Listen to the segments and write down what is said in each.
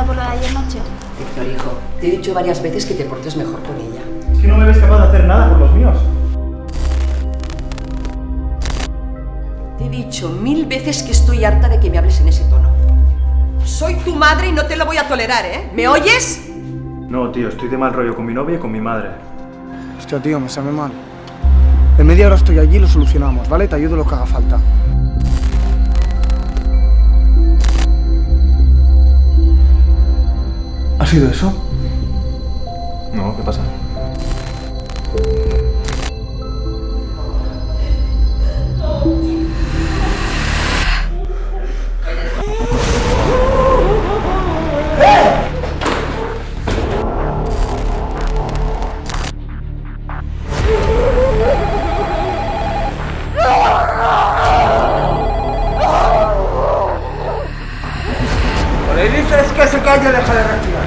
enfadada por lo de ayer noche? Héctor, hijo, te he dicho varias veces que te portes mejor con ella. Es que no me ves capaz de hacer nada por los míos. Te he dicho 1000 veces que estoy harta de que me hables en ese tono. Soy tu madre y no te lo voy a tolerar, ¿eh? ¿Me oyes? No, tío, estoy de mal rollo con mi novia y con mi madre. Hostia, tío, me sabe mal. En media hora estoy allí y lo solucionamos, ¿vale? Te ayudo lo que haga falta. ¿Ha sido eso? No, ¿qué pasa? Le dices que se calle y deja de respirar.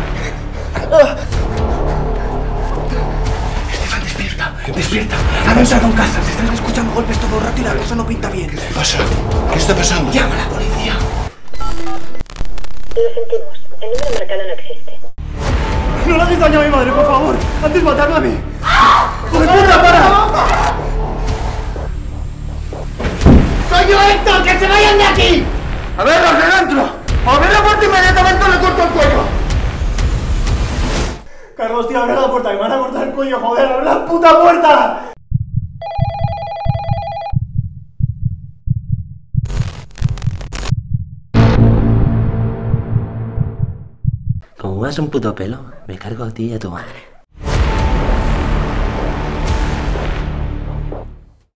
Esteban, despierta, despierta. Han entrado en casa, se están escuchando golpes todo el rato y la cosa no pinta bien. ¿Qué pasa? ¿Qué está pasando? Llama a la policía. Lo sentimos, el número marcado no existe. ¡No le hagáis daño a mi madre, por favor! ¡Antes matarme a mí! ¡Por puta, para! ¡Soy yo, Héctor! ¡Que se vayan de aquí! A ver, los de dentro. ¡Abre la puerta inmediatamente o le corto el cuello! Carlos, tío, abre la puerta, que me van a cortar el cuello, joder, abre la puta puerta. Como vas un puto pelo, me cargo a ti y a tu madre.